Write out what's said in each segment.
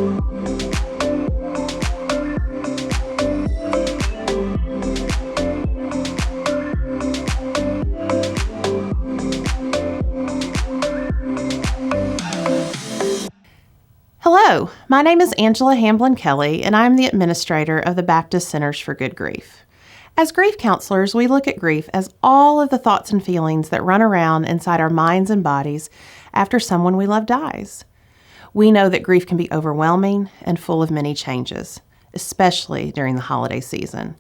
Hello, my name is Angela Hamblin Kelly, and I'm the administrator of the Baptist Centers for Good Grief. As grief counselors, we look at grief as all of the thoughts and feelings that run around inside our minds and bodies after someone we love dies. We know that grief can be overwhelming and full of many changes, especially during the holiday season.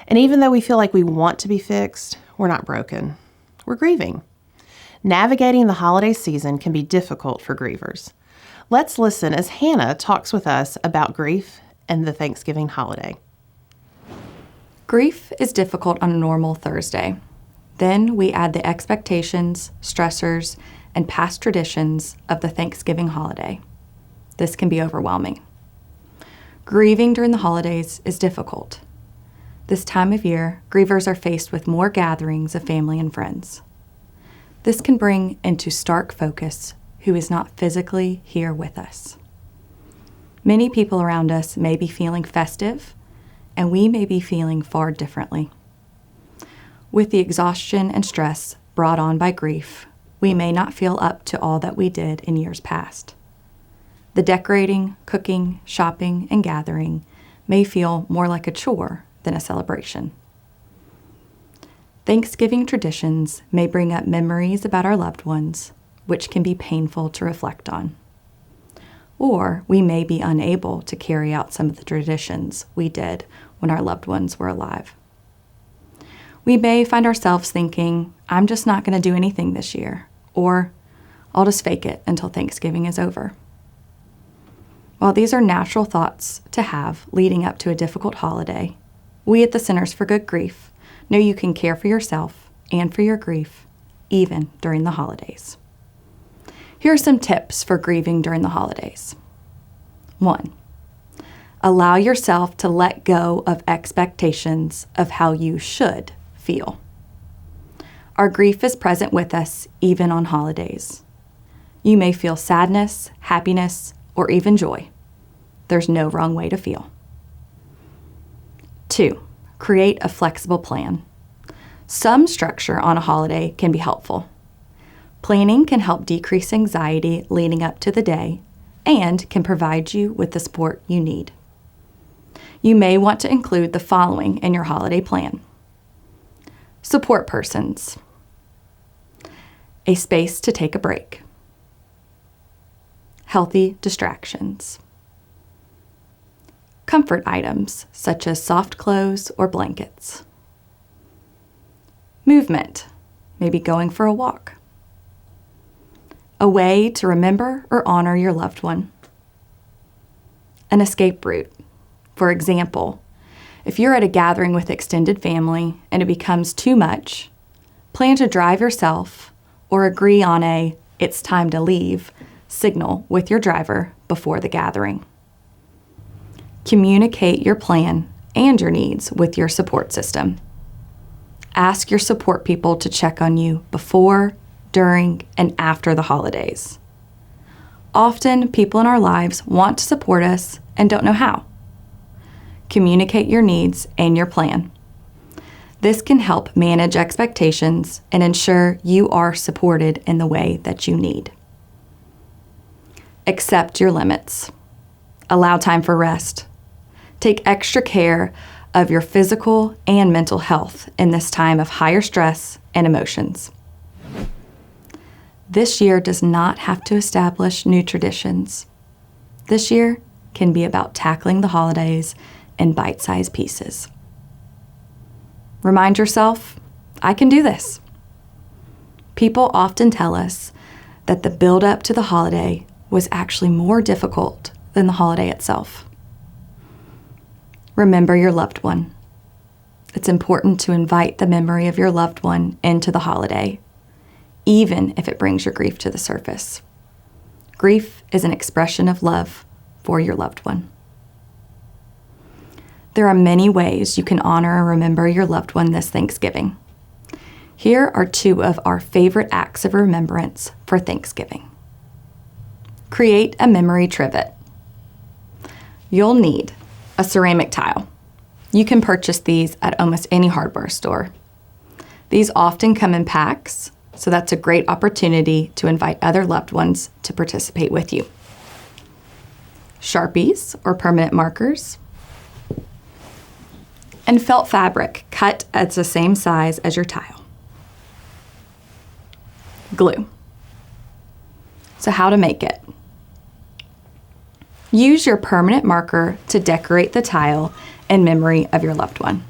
And even though we feel like we want to be fixed, we're not broken. We're grieving. Navigating the holiday season can be difficult for grievers. Let's listen as Hannah talks with us about grief and the Thanksgiving holiday. Grief is difficult on a normal Thursday. Then we add the expectations, stressors, and past traditions of the Thanksgiving holiday. This can be overwhelming. Grieving during the holidays is difficult. This time of year, grievers are faced with more gatherings of family and friends. This can bring into stark focus who is not physically here with us. Many people around us may be feeling festive, and we may be feeling far differently. With the exhaustion and stress brought on by grief, we may not feel up to all that we did in years past. The decorating, cooking, shopping, and gathering may feel more like a chore than a celebration. Thanksgiving traditions may bring up memories about our loved ones, which can be painful to reflect on. Or we may be unable to carry out some of the traditions we did when our loved ones were alive. We may find ourselves thinking, I'm just not going to do anything this year, or I'll just fake it until Thanksgiving is over. While these are natural thoughts to have leading up to a difficult holiday, we at the Centers for Good Grief know you can care for yourself and for your grief, even during the holidays. Here are some tips for grieving during the holidays. 1. Allow yourself to let go of expectations of how you should feel. Our grief is present with us even on holidays. You may feel sadness, happiness, or even joy. There's no wrong way to feel. 2. Create a flexible plan. Some structure on a holiday can be helpful. Planning can help decrease anxiety leading up to the day and can provide you with the support you need. You may want to include the following in your holiday plan. Support persons. A space to take a break. Healthy distractions. Comfort items such as soft clothes or blankets. Movement, maybe going for a walk. A way to remember or honor your loved one. An escape route. For example, if you're at a gathering with extended family and it becomes too much, plan to drive yourself or agree on a "it's time to leave" signal with your driver before the gathering. Communicate your plan and your needs with your support system. Ask your support people to check on you before, during, and after the holidays. Often, people in our lives want to support us and don't know how. Communicate your needs and your plan. This can help manage expectations and ensure you are supported in the way that you need. Accept your limits. Allow time for rest. Take extra care of your physical and mental health in this time of higher stress and emotions. This year does not have to establish new traditions. This year can be about tackling the holidays in bite-sized pieces. Remind yourself, I can do this. People often tell us that the build-up to the holiday was actually more difficult than the holiday itself. Remember your loved one. It's important to invite the memory of your loved one into the holiday, even if it brings your grief to the surface. Grief is an expression of love for your loved one. There are many ways you can honor and remember your loved one this Thanksgiving. Here are 2 of our favorite acts of remembrance for Thanksgiving. Create a memory trivet. You'll need a ceramic tile. You can purchase these at almost any hardware store. These often come in packs, so that's a great opportunity to invite other loved ones to participate with you. Sharpies or permanent markers, and felt fabric cut at the same size as your tile. Glue. So how to make it? Use your permanent marker to decorate the tile in memory of your loved one.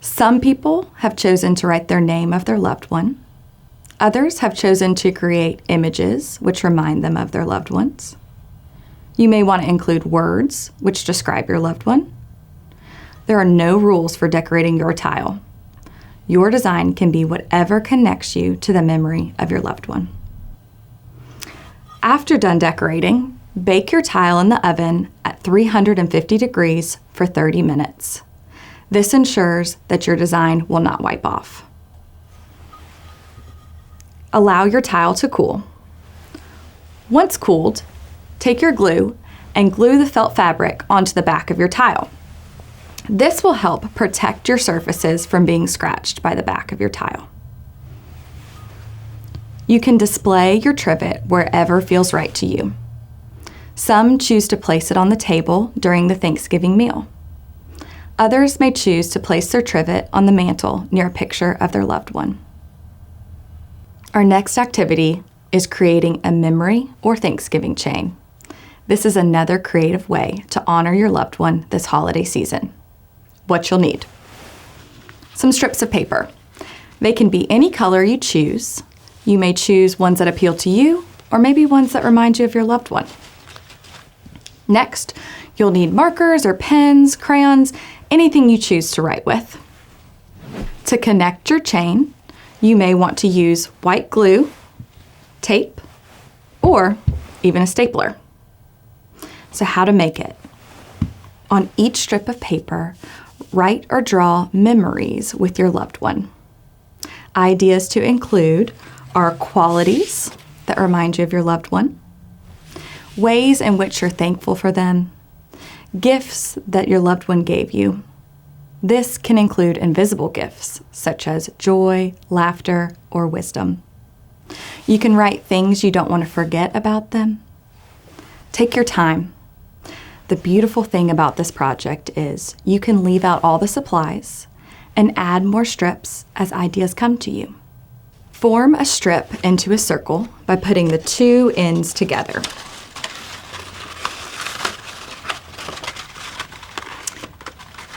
Some people have chosen to write their name of their loved one. Others have chosen to create images which remind them of their loved ones. You may want to include words which describe your loved one. There are no rules for decorating your tile. Your design can be whatever connects you to the memory of your loved one. After done decorating, bake your tile in the oven at 350 degrees for 30 minutes. This ensures that your design will not wipe off. Allow your tile to cool. Once cooled, take your glue and glue the felt fabric onto the back of your tile. This will help protect your surfaces from being scratched by the back of your tile. You can display your trivet wherever feels right to you. Some choose to place it on the table during the Thanksgiving meal. Others may choose to place their trivet on the mantle near a picture of their loved one. Our next activity is creating a memory or Thanksgiving chain. This is another creative way to honor your loved one this holiday season. What you'll need: some strips of paper. They can be any color you choose. You may choose ones that appeal to you, or maybe ones that remind you of your loved one. Next, you'll need markers or pens, crayons, anything you choose to write with. To connect your chain, you may want to use white glue, tape, or even a stapler. So how to make it? On each strip of paper, write or draw memories with your loved one. Ideas to include are qualities that remind you of your loved one, ways in which you're thankful for them, gifts that your loved one gave you. This can include invisible gifts such as joy, laughter, or wisdom. You can write things you don't want to forget about them. Take your time. The beautiful thing about this project is you can leave out all the supplies and add more strips as ideas come to you. Form a strip into a circle by putting the two ends together.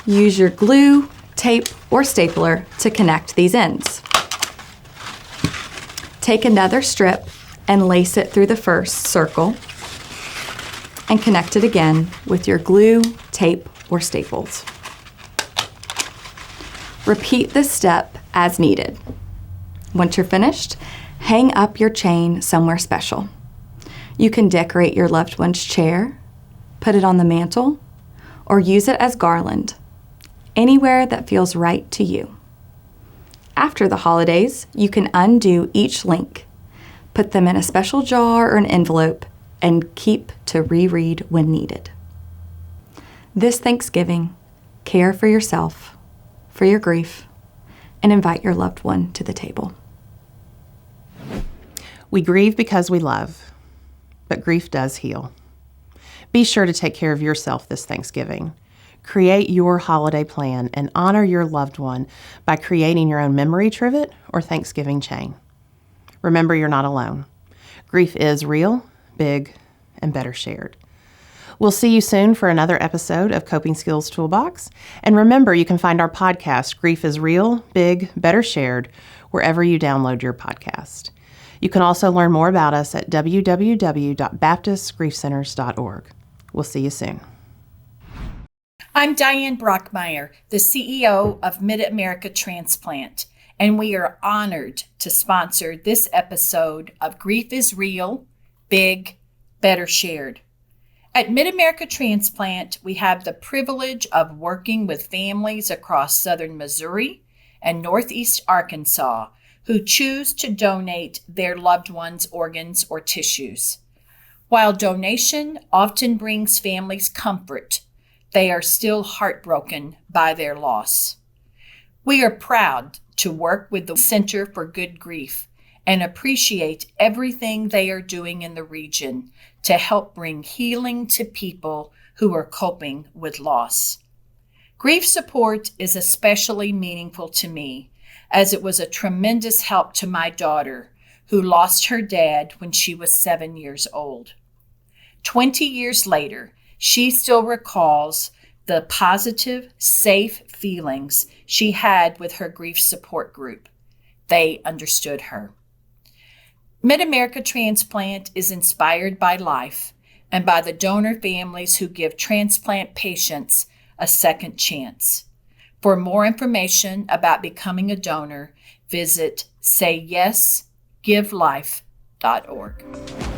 Use your glue, tape, or stapler to connect these ends. Take another strip and lace it through the first circle and connect it again with your glue, tape, or staples. Repeat this step as needed. Once you're finished, hang up your chain somewhere special. You can decorate your loved one's chair, put it on the mantle, or use it as garland, anywhere that feels right to you. After the holidays, you can undo each link, put them in a special jar or an envelope, and keep to reread when needed. This Thanksgiving, care for yourself, for your grief, and invite your loved one to the table. We grieve because we love, but grief does heal. Be sure to take care of yourself this Thanksgiving. Create your holiday plan and honor your loved one by creating your own memory trivet or Thanksgiving chain. Remember, you're not alone. Grief is real, big, and better shared. We'll see you soon for another episode of Coping Skills Toolbox. And remember, you can find our podcast, Grief is Real, Big, Better Shared, wherever you download your podcast. You can also learn more about us at www.baptistgriefcenters.org. We'll see you soon. I'm Diane Brockmeyer, the CEO of Mid-America Transplant, and we are honored to sponsor this episode of Grief is Real, Big, Better Shared. At Mid-America Transplant, we have the privilege of working with families across southern Missouri and northeast Arkansas who choose to donate their loved ones' organs or tissues. While donation often brings families comfort, they are still heartbroken by their loss. We are proud to work with the Center for Good Grief and appreciate everything they are doing in the region to help bring healing to people who are coping with loss. Grief support is especially meaningful to me, as it was a tremendous help to my daughter, who lost her dad when she was 7 years old. 20 years later, she still recalls the positive, safe feelings she had with her grief support group. They understood her. Mid-America Transplant is inspired by life and by the donor families who give transplant patients a second chance. For more information about becoming a donor, visit sayyesgivelife.org.